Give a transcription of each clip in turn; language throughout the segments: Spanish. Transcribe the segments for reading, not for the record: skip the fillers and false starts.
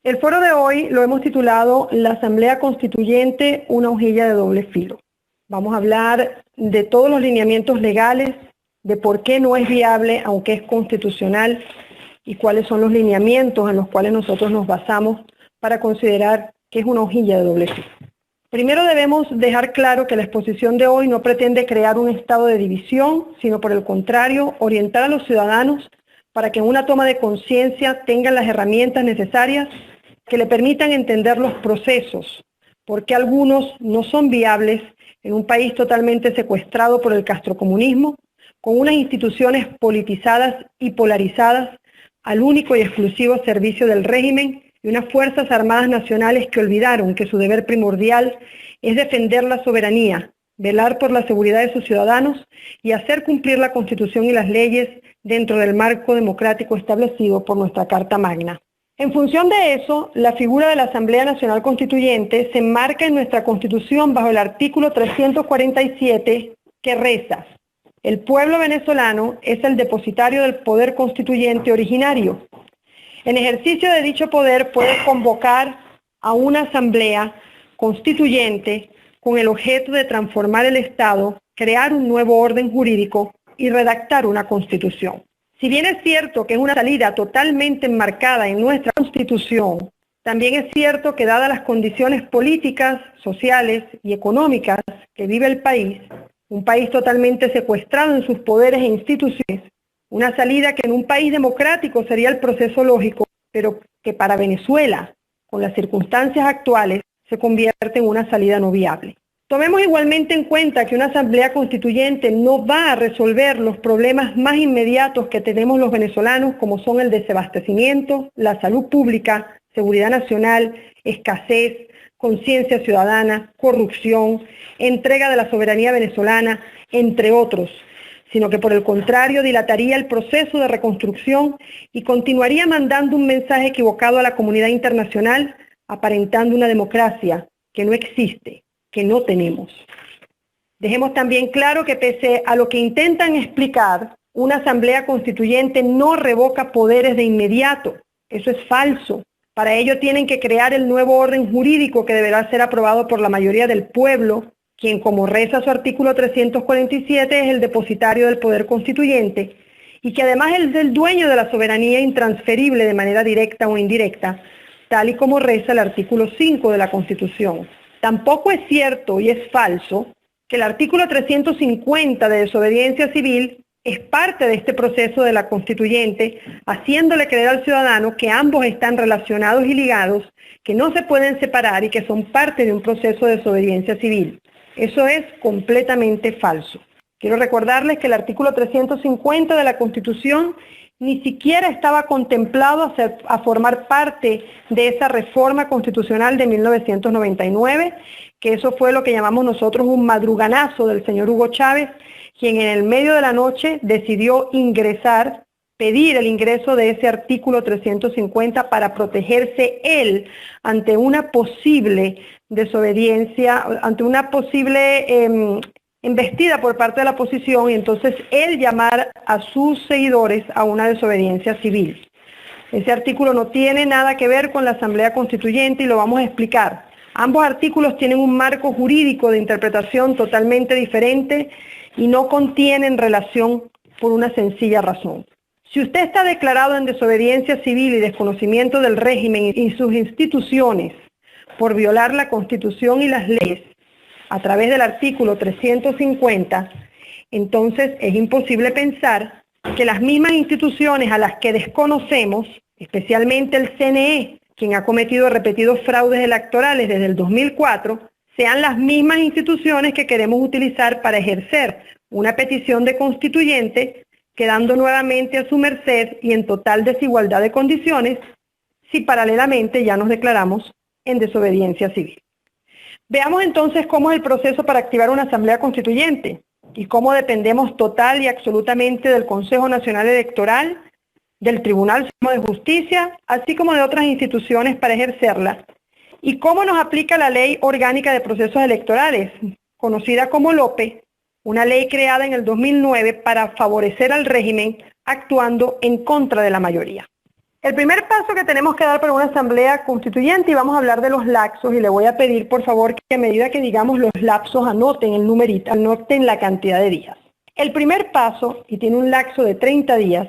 El foro de hoy lo hemos titulado La Asamblea Constituyente, una hojilla de doble filo. Vamos a hablar de todos los lineamientos legales, de por qué no es viable, aunque es constitucional, y cuáles son los lineamientos en los cuales nosotros nos basamos para considerar que es una hojilla de doble filo. Primero debemos dejar claro que la exposición de hoy no pretende crear un estado de división, sino por el contrario, orientar a los ciudadanos para que en una toma de conciencia tengan las herramientas necesarias que le permitan entender los procesos, porque algunos no son viables en un país totalmente secuestrado por el castrocomunismo, con unas instituciones politizadas y polarizadas al único y exclusivo servicio del régimen y unas Fuerzas Armadas Nacionales que olvidaron que su deber primordial es defender la soberanía, velar por la seguridad de sus ciudadanos y hacer cumplir la Constitución y las leyes dentro del marco democrático establecido por nuestra Carta Magna. En función de eso, la figura de la Asamblea Nacional Constituyente se enmarca en nuestra Constitución bajo el artículo 347 que reza: el pueblo venezolano es el depositario del poder constituyente originario. En ejercicio de dicho poder puede convocar a una asamblea constituyente con el objeto de transformar el Estado, crear un nuevo orden jurídico y redactar una constitución. Si bien es cierto que es una salida totalmente enmarcada en nuestra Constitución, también es cierto que dadas las condiciones políticas, sociales y económicas que vive el país, un país totalmente secuestrado en sus poderes e instituciones, una salida que en un país democrático sería el proceso lógico, pero que para Venezuela, con las circunstancias actuales, se convierte en una salida no viable. Tomemos igualmente en cuenta que una asamblea constituyente no va a resolver los problemas más inmediatos que tenemos los venezolanos, como son el desabastecimiento, la salud pública, seguridad nacional, escasez, conciencia ciudadana, corrupción, entrega de la soberanía venezolana, entre otros, sino que por el contrario dilataría el proceso de reconstrucción y continuaría mandando un mensaje equivocado a la comunidad internacional, aparentando una democracia que no existe, que no tenemos. Dejemos también claro que pese a lo que intentan explicar, una asamblea constituyente no revoca poderes de inmediato. Eso es falso. Para ello tienen que crear el nuevo orden jurídico que deberá ser aprobado por la mayoría del pueblo, quien, como reza su artículo 347, es el depositario del poder constituyente y que además es el dueño de la soberanía intransferible de manera directa o indirecta, tal y como reza el artículo 5 de la Constitución. Tampoco es cierto y es falso que el artículo 350 de desobediencia civil es parte de este proceso de la constituyente, haciéndole creer al ciudadano que ambos están relacionados y ligados, que no se pueden separar y que son parte de un proceso de desobediencia civil. Eso es completamente falso. Quiero recordarles que el artículo 350 de la Constitución ni siquiera estaba contemplado a formar parte de esa reforma constitucional de 1999, que eso fue lo que llamamos nosotros un madruganazo del señor Hugo Chávez, quien en el medio de la noche decidió pedir el ingreso de ese artículo 350 para protegerse él ante una posible desobediencia, ante una posible embestida por parte de la oposición, y entonces él llamar a sus seguidores a una desobediencia civil. Ese artículo no tiene nada que ver con la Asamblea Constituyente y lo vamos a explicar. Ambos artículos tienen un marco jurídico de interpretación totalmente diferente y no contienen relación por una sencilla razón. Si usted está declarado en desobediencia civil y desconocimiento del régimen y sus instituciones por violar la Constitución y las leyes a través del artículo 350, entonces es imposible pensar que las mismas instituciones a las que desconocemos, especialmente el CNE, quien ha cometido repetidos fraudes electorales desde el 2004, sean las mismas instituciones que queremos utilizar para ejercer una petición de constituyente, quedando nuevamente a su merced y en total desigualdad de condiciones, si paralelamente ya nos declaramos en desobediencia civil. Veamos entonces cómo es el proceso para activar una asamblea constituyente y cómo dependemos total y absolutamente del Consejo Nacional Electoral, del Tribunal Supremo de Justicia, así como de otras instituciones para ejercerla, y cómo nos aplica la Ley Orgánica de Procesos Electorales, conocida como LOPE, una ley creada en el 2009 para favorecer al régimen actuando en contra de la mayoría. El primer paso que tenemos que dar para una asamblea constituyente, y vamos a hablar de los lapsos, y le voy a pedir por favor que a medida que digamos los lapsos anoten el numerito, anoten la cantidad de días. El primer paso, y tiene un lapso de 30 días,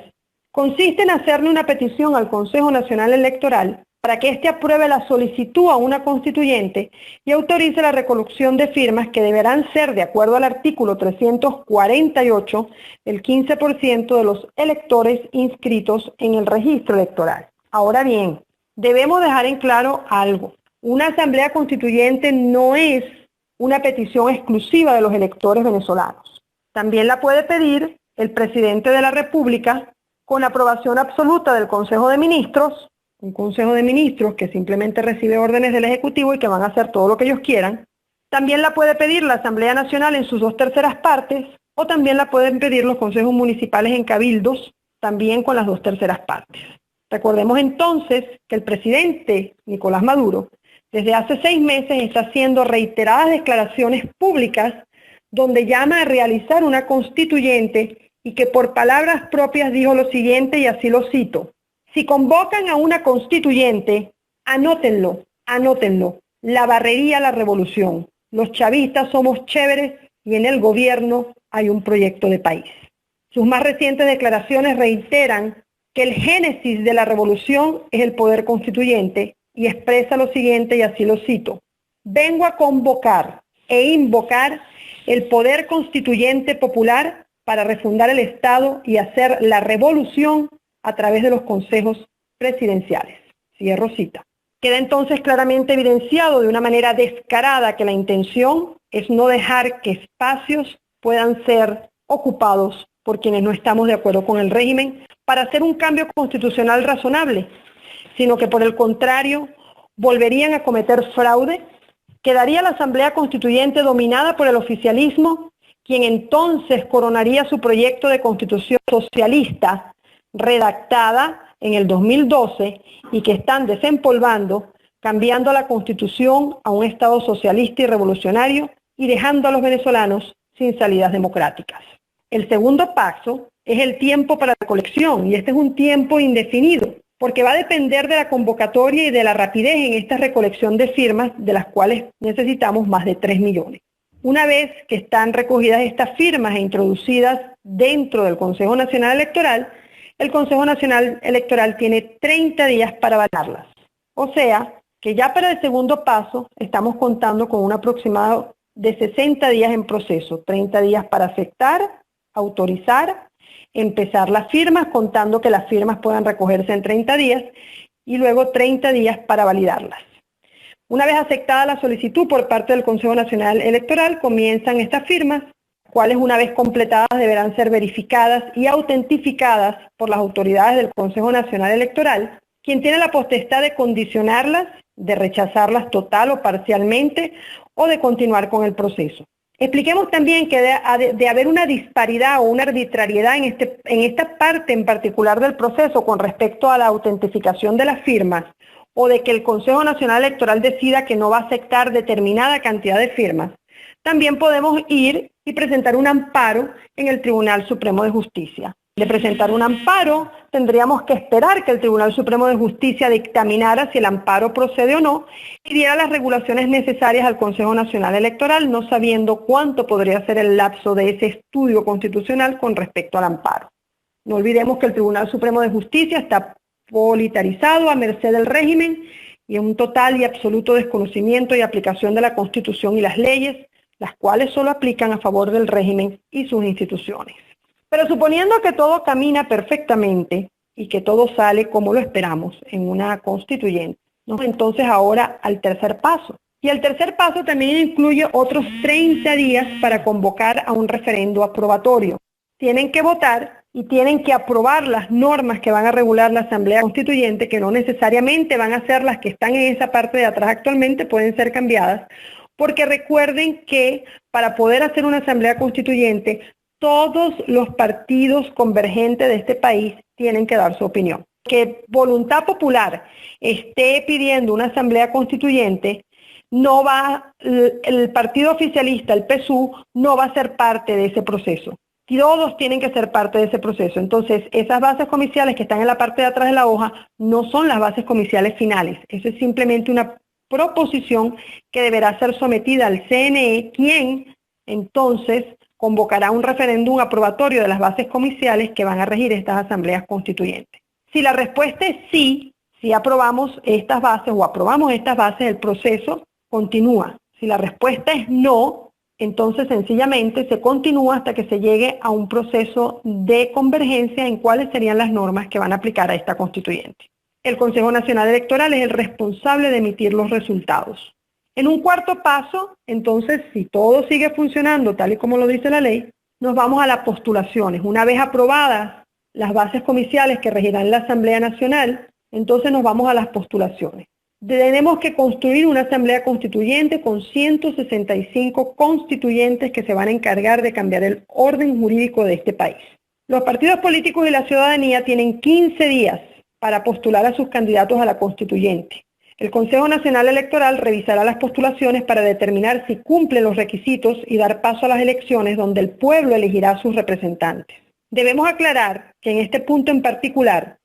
consiste en hacerle una petición al Consejo Nacional Electoral para que éste apruebe la solicitud a una constituyente y autorice la recolección de firmas que deberán ser, de acuerdo al artículo 348, el 15% de los electores inscritos en el registro electoral. Ahora bien, debemos dejar en claro algo. Una asamblea constituyente no es una petición exclusiva de los electores venezolanos. También la puede pedir el presidente de la República con aprobación absoluta del Consejo de Ministros, un Consejo de Ministros que simplemente recibe órdenes del Ejecutivo y que van a hacer todo lo que ellos quieran. También la puede pedir la Asamblea Nacional en sus 2/3 partes, o también la pueden pedir los consejos municipales en cabildos, también con las 2/3 partes. Recordemos entonces que el presidente Nicolás Maduro, desde hace 6 meses, está haciendo reiteradas declaraciones públicas donde llama a realizar una constituyente y que por palabras propias dijo lo siguiente, y así lo cito: si convocan a una constituyente, anótenlo, la barrería la revolución. Los chavistas somos chéveres y en el gobierno hay un proyecto de país. Sus más recientes declaraciones reiteran que el génesis de la revolución es el poder constituyente y expresa lo siguiente, y así lo cito: vengo a convocar e invocar el poder constituyente popular para refundar el Estado y hacer la revolución a través de los consejos presidenciales. Cierro cita. Queda entonces claramente evidenciado de una manera descarada que la intención es no dejar que espacios puedan ser ocupados por quienes no estamos de acuerdo con el régimen para hacer un cambio constitucional razonable, sino que por el contrario volverían a cometer fraude. Quedaría la Asamblea Constituyente dominada por el oficialismo, quien entonces coronaría su proyecto de constitución socialista redactada en el 2012 y que están desempolvando, cambiando la Constitución a un Estado socialista y revolucionario y dejando a los venezolanos sin salidas democráticas. El segundo paso es el tiempo para la colección, y este es un tiempo indefinido, porque va a depender de la convocatoria y de la rapidez en esta recolección de firmas, de las cuales necesitamos más de 3 millones. Una vez que están recogidas estas firmas e introducidas dentro del Consejo Nacional Electoral, el Consejo Nacional Electoral tiene 30 días para avalarlas. O sea, que ya para el segundo paso estamos contando con un aproximado de 60 días en proceso, 30 días para aceptar, autorizar, empezar las firmas, contando que las firmas puedan recogerse en 30 días, y luego 30 días para validarlas. Una vez aceptada la solicitud por parte del Consejo Nacional Electoral, comienzan estas firmas, cuales una vez completadas deberán ser verificadas y autentificadas por las autoridades del Consejo Nacional Electoral, quien tiene la potestad de condicionarlas, de rechazarlas total o parcialmente, o de continuar con el proceso. Expliquemos también que de haber una disparidad o una arbitrariedad en esta parte en particular del proceso con respecto a la autentificación de las firmas, o de que el Consejo Nacional Electoral decida que no va a aceptar determinada cantidad de firmas, también podemos ir y presentar un amparo en el Tribunal Supremo de Justicia. De presentar un amparo, tendríamos que esperar que el Tribunal Supremo de Justicia dictaminara si el amparo procede o no y diera las regulaciones necesarias al Consejo Nacional Electoral, no sabiendo cuánto podría ser el lapso de ese estudio constitucional con respecto al amparo. No olvidemos que el Tribunal Supremo de Justicia está politarizado a merced del régimen y en un total y absoluto desconocimiento y aplicación de la Constitución y las leyes, las cuales solo aplican a favor del régimen y sus instituciones. Pero suponiendo que todo camina perfectamente y que todo sale como lo esperamos en una constituyente, vamos entonces ahora al tercer paso. Y el tercer paso también incluye otros 30 días para convocar a un referendo aprobatorio. Tienen que votar y tienen que aprobar las normas que van a regular la Asamblea Constituyente, que no necesariamente van a ser las que están en esa parte de atrás actualmente, pueden ser cambiadas, porque recuerden que para poder hacer una Asamblea Constituyente, todos los partidos convergentes de este país tienen que dar su opinión. Que Voluntad Popular esté pidiendo una Asamblea Constituyente, el partido oficialista, el PSUV, no va a ser parte de ese proceso. Todos tienen que ser parte de ese proceso. Entonces, esas bases comiciales que están en la parte de atrás de la hoja no son las bases comiciales finales. Eso es simplemente una proposición que deberá ser sometida al CNE, quien entonces convocará un referéndum aprobatorio de las bases comiciales que van a regir estas asambleas constituyentes. Si la respuesta es sí, si aprobamos estas bases o aprobamos estas bases, el proceso continúa. Si la respuesta es no, entonces sencillamente se continúa hasta que se llegue a un proceso de convergencia en cuáles serían las normas que van a aplicar a esta constituyente. El Consejo Nacional Electoral es el responsable de emitir los resultados. En un cuarto paso, entonces, si todo sigue funcionando tal y como lo dice la ley, nos vamos a las postulaciones. Una vez aprobadas las bases comiciales que regirán la Asamblea Nacional, entonces nos vamos a las postulaciones. Tenemos que construir una asamblea constituyente con 165 constituyentes que se van a encargar de cambiar el orden jurídico de este país. Los partidos políticos y la ciudadanía tienen 15 días para postular a sus candidatos a la constituyente. El Consejo Nacional Electoral revisará las postulaciones para determinar si cumplen los requisitos y dar paso a las elecciones donde el pueblo elegirá a sus representantes. Debemos aclarar que en este punto en particular,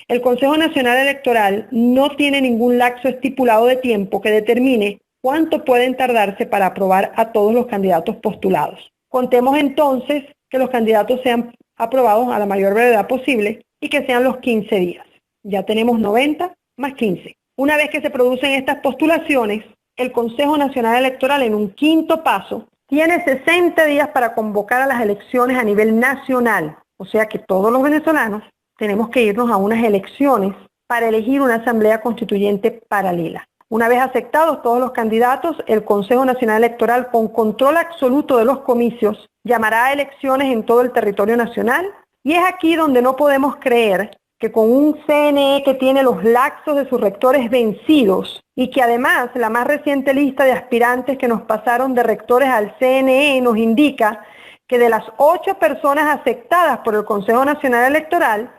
el Consejo Nacional Electoral no tiene ningún lapso estipulado de tiempo que determine cuánto pueden tardarse para aprobar a todos los candidatos postulados. Contemos entonces que los candidatos sean aprobados a la mayor brevedad posible y que sean los 15 días. Ya tenemos 90 más 15. Una vez que se producen estas postulaciones, el Consejo Nacional Electoral en un quinto paso tiene 60 días para convocar a las elecciones a nivel nacional. O sea que todos los venezolanos tenemos que irnos a unas elecciones para elegir una asamblea constituyente paralela. Una vez aceptados todos los candidatos, el Consejo Nacional Electoral, con control absoluto de los comicios, llamará a elecciones en todo el territorio nacional, y es aquí donde no podemos creer que con un CNE que tiene los lapsos de sus rectores vencidos y que además la más reciente lista de aspirantes que nos pasaron de rectores al CNE nos indica que de las 8 personas aceptadas por el Consejo Nacional Electoral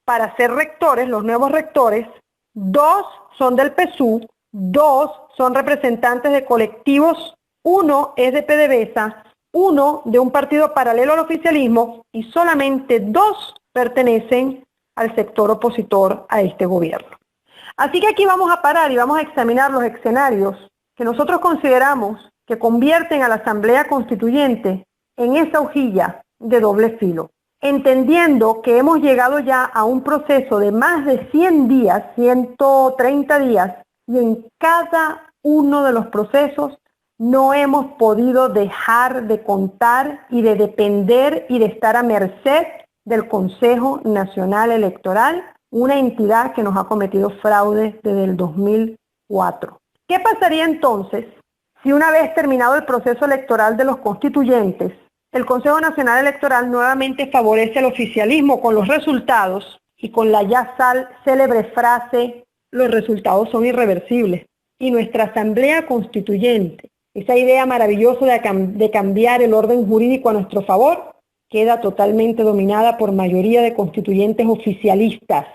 para ser rectores, los nuevos rectores, 2 son del PSUV, 2 son representantes de colectivos, 1 es de PDVSA, 1 de un partido paralelo al oficialismo y solamente 2 pertenecen al sector opositor a este gobierno. Así que aquí vamos a parar y vamos a examinar los escenarios que nosotros consideramos que convierten a la Asamblea Constituyente en esa hojilla de doble filo, entendiendo que hemos llegado ya a un proceso de más de 100 días, 130 días, y en cada uno de los procesos no hemos podido dejar de contar y de depender y de estar a merced del Consejo Nacional Electoral, una entidad que nos ha cometido fraude desde el 2004. ¿Qué pasaría entonces si una vez terminado el proceso electoral de los constituyentes, el Consejo Nacional Electoral nuevamente favorece al oficialismo con los resultados y con la ya célebre frase, los resultados son irreversibles? Y nuestra Asamblea Constituyente, esa idea maravillosa de cambiar el orden jurídico a nuestro favor, queda totalmente dominada por mayoría de constituyentes oficialistas.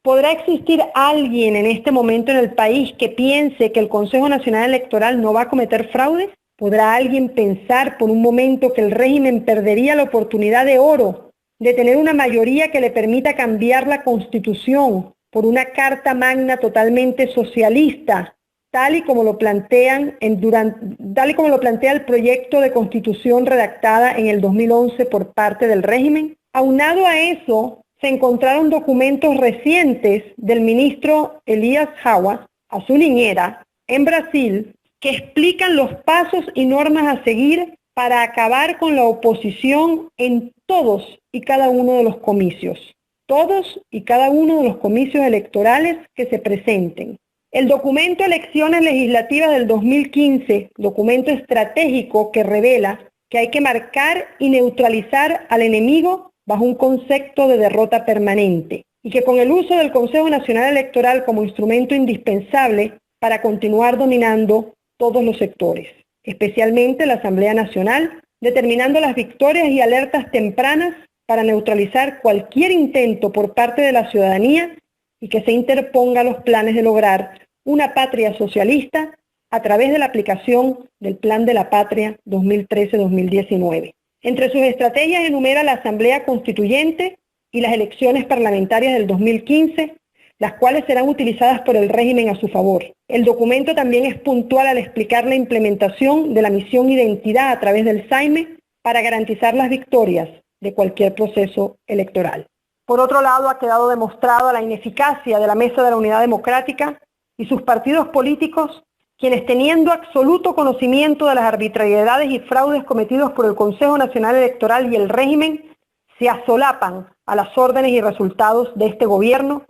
¿Podrá existir alguien en este momento en el país que piense que el Consejo Nacional Electoral no va a cometer fraude? ¿Podrá alguien pensar por un momento que el régimen perdería la oportunidad de oro de tener una mayoría que le permita cambiar la Constitución por una Carta Magna totalmente socialista, tal y como lo plantea el proyecto de Constitución redactada en el 2011 por parte del régimen? Aunado a eso, se encontraron documentos recientes del ministro Elias Jawa, a su niñera, en Brasil, que explican los pasos y normas a seguir para acabar con la oposición en todos y cada uno de los comicios. Todos y cada uno de los comicios electorales que se presenten. El documento Elecciones Legislativas del 2015, documento estratégico que revela que hay que marcar y neutralizar al enemigo bajo un concepto de derrota permanente y que con el uso del Consejo Nacional Electoral como instrumento indispensable para continuar dominando todos los sectores, especialmente la Asamblea Nacional, determinando las victorias y alertas tempranas para neutralizar cualquier intento por parte de la ciudadanía y que se interponga los planes de lograr una patria socialista a través de la aplicación del Plan de la Patria 2013-2019. Entre sus estrategias enumera la Asamblea Constituyente y las elecciones parlamentarias del 2015, las cuales serán utilizadas por el régimen a su favor. El documento también es puntual al explicar la implementación de la misión Identidad a través del SAIME para garantizar las victorias de cualquier proceso electoral. Por otro lado, ha quedado demostrada la ineficacia de la Mesa de la Unidad Democrática y sus partidos políticos, quienes teniendo absoluto conocimiento de las arbitrariedades y fraudes cometidos por el Consejo Nacional Electoral y el régimen, se asolapan a las órdenes y resultados de este gobierno,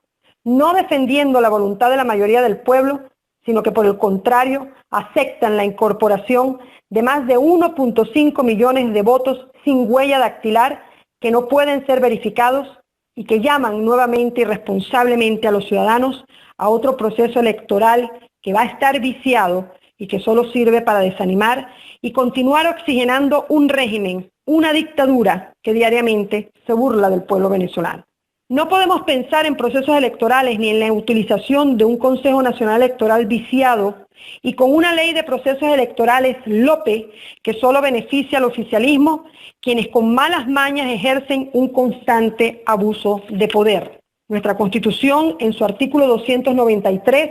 no defendiendo la voluntad de la mayoría del pueblo, sino que por el contrario aceptan la incorporación de más de 1.5 millones de votos sin huella dactilar que no pueden ser verificados y que llaman nuevamente irresponsablemente a los ciudadanos a otro proceso electoral que va a estar viciado y que solo sirve para desanimar y continuar oxigenando un régimen, una dictadura que diariamente se burla del pueblo venezolano. No podemos pensar en procesos electorales ni en la utilización de un Consejo Nacional Electoral viciado y con una ley de procesos electorales LOPE que solo beneficia al oficialismo, quienes con malas mañas ejercen un constante abuso de poder. Nuestra Constitución, en su artículo 293,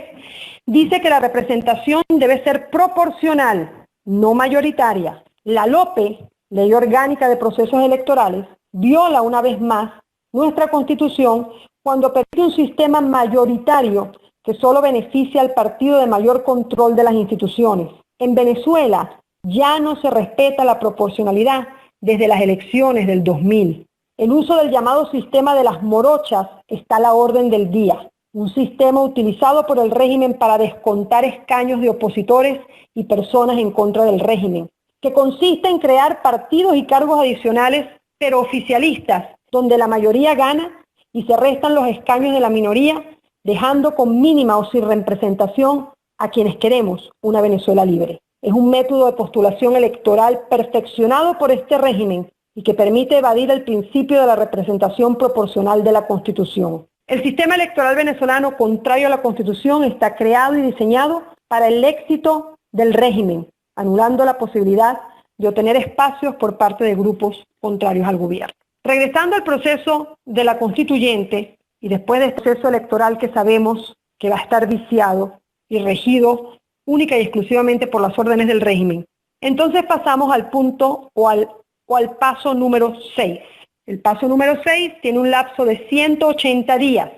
dice que la representación debe ser proporcional, no mayoritaria. La LOPE, Ley Orgánica de Procesos Electorales, viola una vez más nuestra Constitución cuando permite un sistema mayoritario que solo beneficia al partido de mayor control de las instituciones. En Venezuela ya no se respeta la proporcionalidad desde las elecciones del 2000. El uso del llamado sistema de las morochas está a la orden del día, un sistema utilizado por el régimen para descontar escaños de opositores y personas en contra del régimen, que consiste en crear partidos y cargos adicionales, pero oficialistas, donde la mayoría gana y se restan los escaños de la minoría, dejando con mínima o sin representación a quienes queremos una Venezuela libre. Es un método de postulación electoral perfeccionado por este régimen y que permite evadir el principio de la representación proporcional de la Constitución. El sistema electoral venezolano, contrario a la Constitución, está creado y diseñado para el éxito del régimen, anulando la posibilidad de obtener espacios por parte de grupos contrarios al gobierno. Regresando al proceso de la constituyente y después del proceso electoral que sabemos que va a estar viciado y regido única y exclusivamente por las órdenes del régimen, entonces pasamos al punto o al paso número 6. El paso número 6 tiene un lapso de 180 días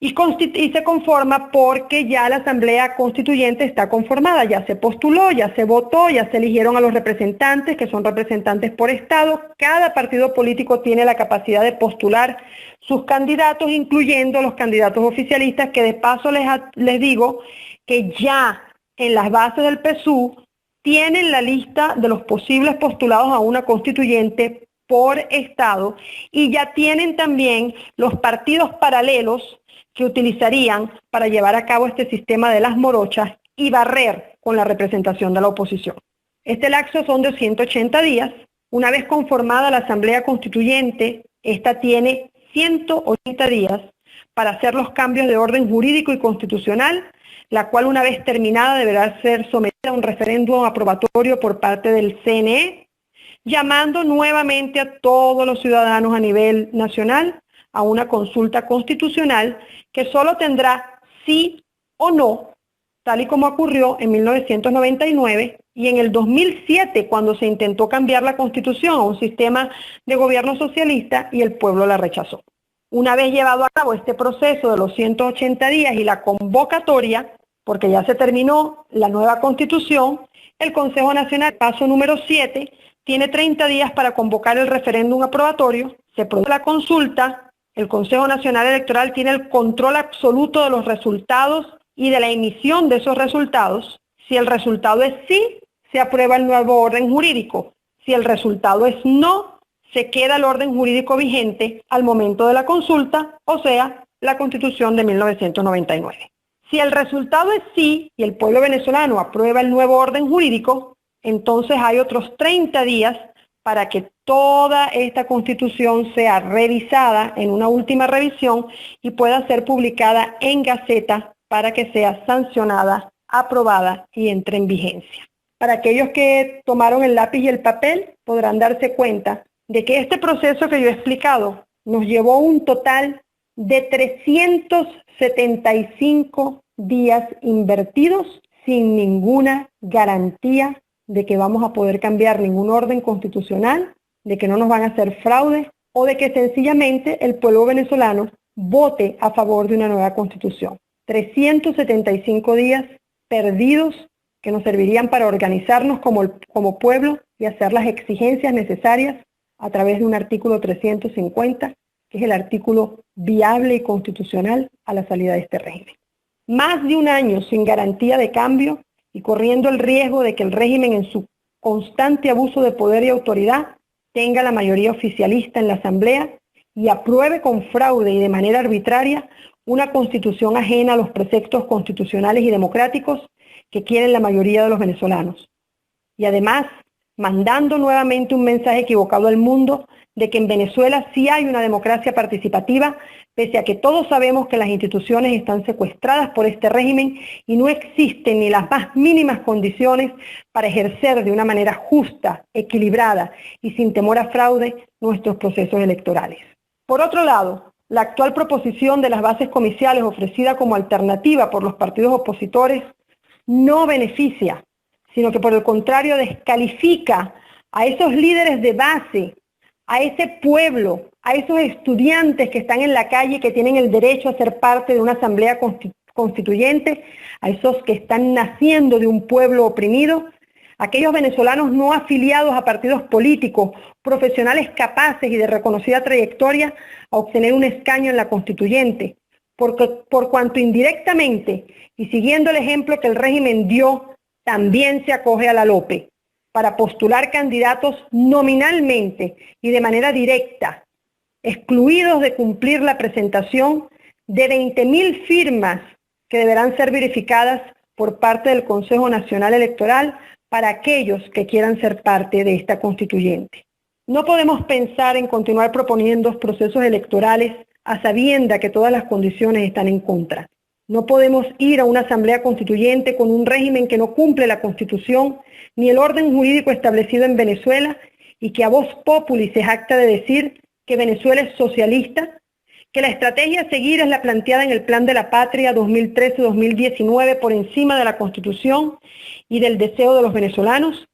y se conforma porque ya la Asamblea Constituyente está conformada, ya se postuló, ya se votó, ya se eligieron a los representantes, que son representantes por estado. Cada partido político tiene la capacidad de postular sus candidatos, incluyendo los candidatos oficialistas, que de paso les digo que ya en las bases del PSUV tienen la lista de los posibles postulados a una constituyente por estado y ya tienen también los partidos paralelos que utilizarían para llevar a cabo este sistema de las morochas y barrer con la representación de la oposición. Este lapso son de 180 días. Una vez conformada la Asamblea Constituyente, esta tiene 180 días para hacer los cambios de orden jurídico y constitucional, la cual una vez terminada deberá ser sometida a un referéndum aprobatorio por parte del CNE, llamando nuevamente a todos los ciudadanos a nivel nacional a una consulta constitucional que solo tendrá sí o no, tal y como ocurrió en 1999 y en el 2007 cuando se intentó cambiar la Constitución a un sistema de gobierno socialista y el pueblo la rechazó. Una vez llevado a cabo este proceso de los 180 días y la convocatoria, porque ya se terminó la nueva Constitución, el Consejo Nacional, paso número 7, tiene 30 días para convocar el referéndum aprobatorio, se produce la consulta. El Consejo Nacional Electoral tiene el control absoluto de los resultados y de la emisión de esos resultados. Si el resultado es sí, se aprueba el nuevo orden jurídico. Si el resultado es no, se queda el orden jurídico vigente al momento de la consulta, o sea, la Constitución de 1999. Si el resultado es sí y el pueblo venezolano aprueba el nuevo orden jurídico, entonces hay otros 30 días para que toda esta Constitución sea revisada en una última revisión y pueda ser publicada en Gaceta para que sea sancionada, aprobada y entre en vigencia. Para aquellos que tomaron el lápiz y el papel, podrán darse cuenta de que este proceso que yo he explicado nos llevó un total de 375 días invertidos sin ninguna garantía de que vamos a poder cambiar ningún orden constitucional, de que no nos van a hacer fraude o de que sencillamente el pueblo venezolano vote a favor de una nueva constitución. 375 días perdidos que nos servirían para organizarnos como pueblo y hacer las exigencias necesarias a través de un artículo 350, que es el artículo viable y constitucional a la salida de este régimen. Más de un año sin garantía de cambio y corriendo el riesgo de que el régimen en su constante abuso de poder y autoridad tenga la mayoría oficialista en la Asamblea y apruebe con fraude y de manera arbitraria una constitución ajena a los preceptos constitucionales y democráticos que quieren la mayoría de los venezolanos. Y además, mandando nuevamente un mensaje equivocado al mundo de que en Venezuela sí hay una democracia participativa, pese a que todos sabemos que las instituciones están secuestradas por este régimen y no existen ni las más mínimas condiciones para ejercer de una manera justa, equilibrada y sin temor a fraude nuestros procesos electorales. Por otro lado, la actual proposición de las bases comiciales ofrecida como alternativa por los partidos opositores no beneficia, sino que por el contrario descalifica a esos líderes de base, a ese pueblo, a esos estudiantes que están en la calle y que tienen el derecho a ser parte de una asamblea constituyente, a esos que están naciendo de un pueblo oprimido, aquellos venezolanos no afiliados a partidos políticos, profesionales capaces y de reconocida trayectoria a obtener un escaño en la constituyente, porque por cuanto indirectamente y siguiendo el ejemplo que el régimen dio, también se acoge a la LOPE para postular candidatos nominalmente y de manera directa, excluidos de cumplir la presentación de 20.000 firmas que deberán ser verificadas por parte del Consejo Nacional Electoral para aquellos que quieran ser parte de esta constituyente. No podemos pensar en continuar proponiendo procesos electorales a sabienda que todas las condiciones están en contra. No podemos ir a una asamblea constituyente con un régimen que no cumple la Constitución ni el orden jurídico establecido en Venezuela y que a voz populi se jacta de decir que Venezuela es socialista, que la estrategia a seguir es la planteada en el Plan de la Patria 2013-2019 por encima de la Constitución y del deseo de los venezolanos,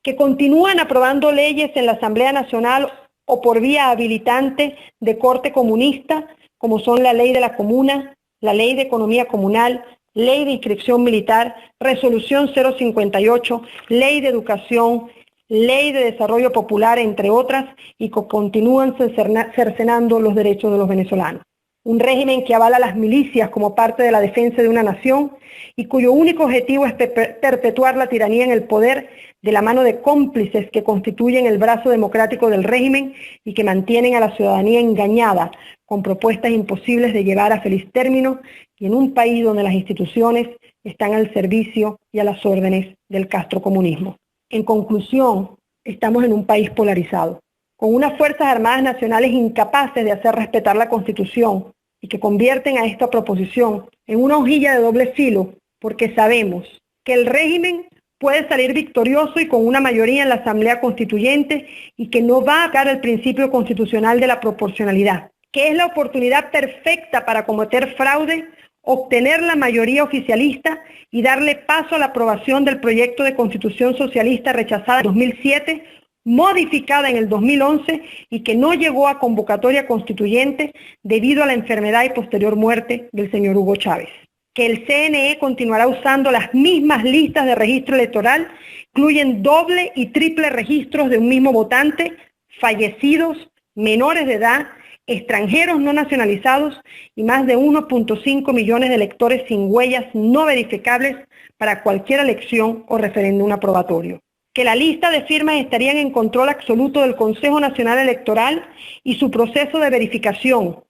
que continúan aprobando leyes en la Asamblea Nacional o por vía habilitante de corte comunista, como son la Ley de la Comuna, la Ley de Economía Comunal, Ley de Inscripción Militar, Resolución 058, Ley de Educación, Ley de Desarrollo Popular, entre otras, y que continúan cercenando los derechos de los venezolanos. Un régimen que avala a las milicias como parte de la defensa de una nación y cuyo único objetivo es perpetuar la tiranía en el poder de la mano de cómplices que constituyen el brazo democrático del régimen y que mantienen a la ciudadanía engañada con propuestas imposibles de llevar a feliz término y en un país donde las instituciones están al servicio y a las órdenes del castrocomunismo. En conclusión, estamos en un país polarizado, con unas Fuerzas Armadas Nacionales incapaces de hacer respetar la Constitución y que convierten a esta proposición en una hojilla de doble filo, porque sabemos que el régimen puede salir victorioso y con una mayoría en la Asamblea Constituyente y que no va a aplicar el principio constitucional de la proporcionalidad, que es la oportunidad perfecta para cometer fraude, obtener la mayoría oficialista y darle paso a la aprobación del proyecto de Constitución Socialista rechazada en 2007, modificada en el 2011 y que no llegó a convocatoria constituyente debido a la enfermedad y posterior muerte del señor Hugo Chávez. Que el CNE continuará usando las mismas listas de registro electoral, incluyen doble y triple registros de un mismo votante, fallecidos, menores de edad, extranjeros no nacionalizados y más de 1.5 millones de electores sin huellas no verificables para cualquier elección o referéndum aprobatorio. Que la lista de firmas estarían en control absoluto del Consejo Nacional Electoral y su proceso de verificación.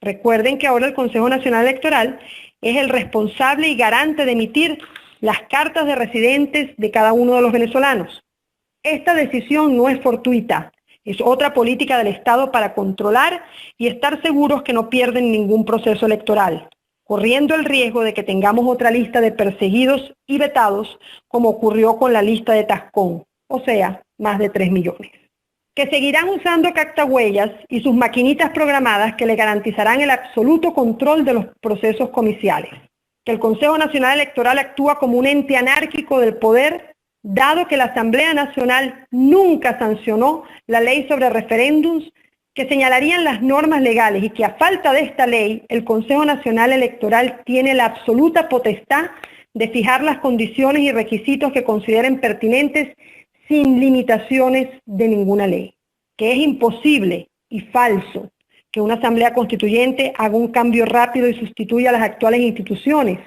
Recuerden que ahora el Consejo Nacional Electoral es el responsable y garante de emitir las cartas de residentes de cada uno de los venezolanos. Esta decisión no es fortuita, es otra política del Estado para controlar y estar seguros que no pierden ningún proceso electoral, corriendo el riesgo de que tengamos otra lista de perseguidos y vetados, como ocurrió con la lista de Tascón, o sea, más de 3 millones. Que seguirán usando cactahuellas y sus maquinitas programadas que le garantizarán el absoluto control de los procesos comiciales. Que el Consejo Nacional Electoral actúa como un ente anárquico del poder, dado que la Asamblea Nacional nunca sancionó la ley sobre referéndums que señalarían las normas legales y que a falta de esta ley, el Consejo Nacional Electoral tiene la absoluta potestad de fijar las condiciones y requisitos que consideren pertinentes sin limitaciones de ninguna ley. Que es imposible y falso que una asamblea constituyente haga un cambio rápido y sustituya a las actuales instituciones,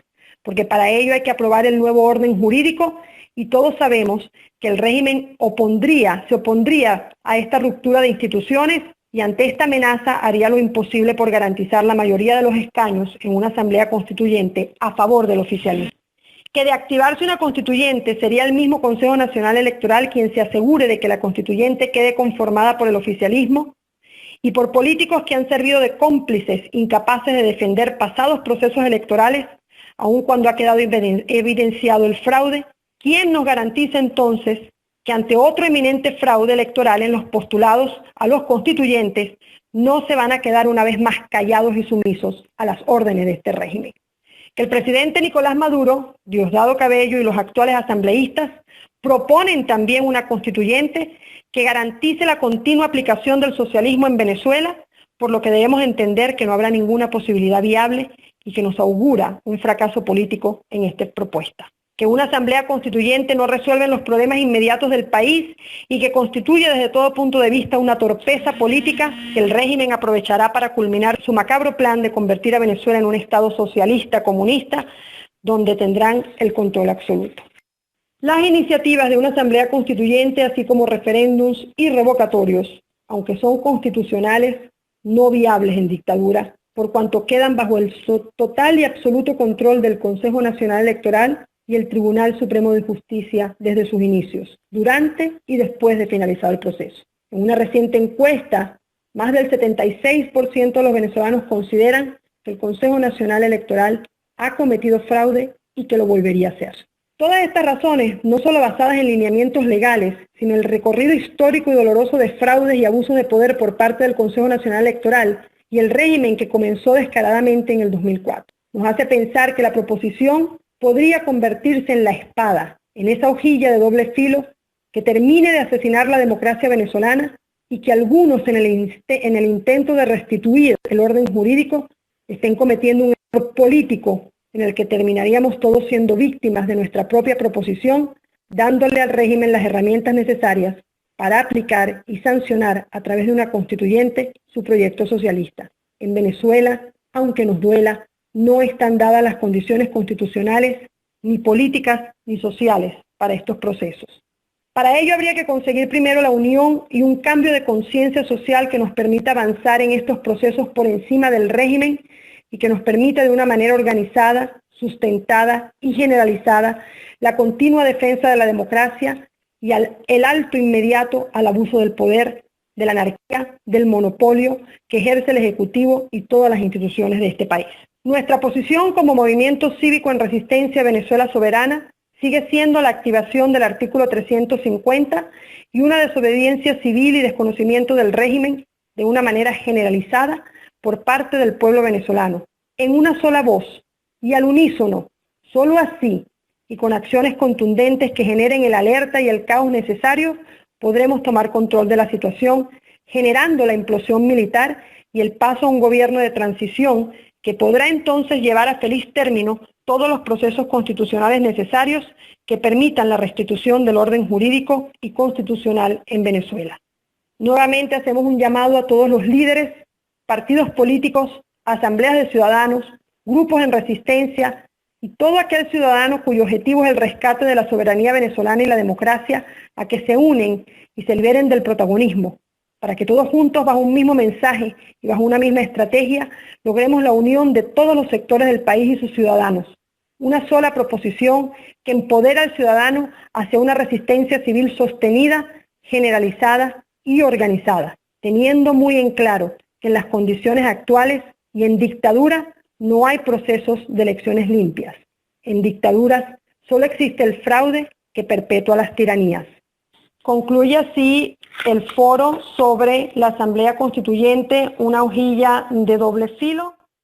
porque para ello hay que aprobar el nuevo orden jurídico y todos sabemos que el régimen se opondría a esta ruptura de instituciones y ante esta amenaza haría lo imposible por garantizar la mayoría de los escaños en una asamblea constituyente a favor del oficialismo. Que de activarse una constituyente sería el mismo Consejo Nacional Electoral quien se asegure de que la constituyente quede conformada por el oficialismo y por políticos que han servido de cómplices incapaces de defender pasados procesos electorales, aun cuando ha quedado evidenciado el fraude. ¿Quién nos garantiza entonces que ante otro eminente fraude electoral en los postulados a los constituyentes no se van a quedar una vez más callados y sumisos a las órdenes de este régimen? Que el presidente Nicolás Maduro, Diosdado Cabello y los actuales asambleístas proponen también una constituyente que garantice la continua aplicación del socialismo en Venezuela, por lo que debemos entender que no habrá ninguna posibilidad viable y que nos augura un fracaso político en esta propuesta. Que una asamblea constituyente no resuelve los problemas inmediatos del país y que constituye desde todo punto de vista una torpeza política que el régimen aprovechará para culminar su macabro plan de convertir a Venezuela en un estado socialista, comunista, donde tendrán el control absoluto. Las iniciativas de una asamblea constituyente, así como referéndums y revocatorios, aunque son constitucionales, no viables en dictadura, por cuanto quedan bajo el total y absoluto control del Consejo Nacional Electoral y el Tribunal Supremo de Justicia desde sus inicios, durante y después de finalizado el proceso. En una reciente encuesta, más del 76% de los venezolanos consideran que el Consejo Nacional Electoral ha cometido fraude y que lo volvería a hacer. Todas estas razones, no solo basadas en lineamientos legales, sino el recorrido histórico y doloroso de fraudes y abusos de poder por parte del Consejo Nacional Electoral y el régimen que comenzó descaradamente en el 2004, nos hace pensar que la proposición podría convertirse en la espada, en esa hojilla de doble filo que termine de asesinar la democracia venezolana y que algunos en el intento de restituir el orden jurídico estén cometiendo un error político en el que terminaríamos todos siendo víctimas de nuestra propia proposición, dándole al régimen las herramientas necesarias para aplicar y sancionar a través de una constituyente su proyecto socialista. En Venezuela, aunque nos duela, no están dadas las condiciones constitucionales, ni políticas, ni sociales para estos procesos. Para ello habría que conseguir primero la unión y un cambio de conciencia social que nos permita avanzar en estos procesos por encima del régimen y que nos permita de una manera organizada, sustentada y generalizada la continua defensa de la democracia y el alto inmediato al abuso del poder, de la anarquía, del monopolio que ejerce el Ejecutivo y todas las instituciones de este país. Nuestra posición como movimiento cívico en resistencia a Venezuela soberana sigue siendo la activación del artículo 350 y una desobediencia civil y desconocimiento del régimen de una manera generalizada por parte del pueblo venezolano, en una sola voz y al unísono. Solo así y con acciones contundentes que generen el alerta y el caos necesario, podremos tomar control de la situación, generando la implosión militar y el paso a un gobierno de transición que podrá entonces llevar a feliz término todos los procesos constitucionales necesarios que permitan la restitución del orden jurídico y constitucional en Venezuela. Nuevamente hacemos un llamado a todos los líderes, partidos políticos, asambleas de ciudadanos, grupos en resistencia y todo aquel ciudadano cuyo objetivo es el rescate de la soberanía venezolana y la democracia a que se unen y se liberen del protagonismo, para que todos juntos, bajo un mismo mensaje y bajo una misma estrategia, logremos la unión de todos los sectores del país y sus ciudadanos. Una sola proposición que empodera al ciudadano hacia una resistencia civil sostenida, generalizada y organizada, teniendo muy en claro que en las condiciones actuales y en dictadura No hay procesos de elecciones limpias. En dictaduras solo existe el fraude que perpetúa las tiranías. Concluye así el foro sobre la Asamblea Constituyente, una hojilla de doble filo.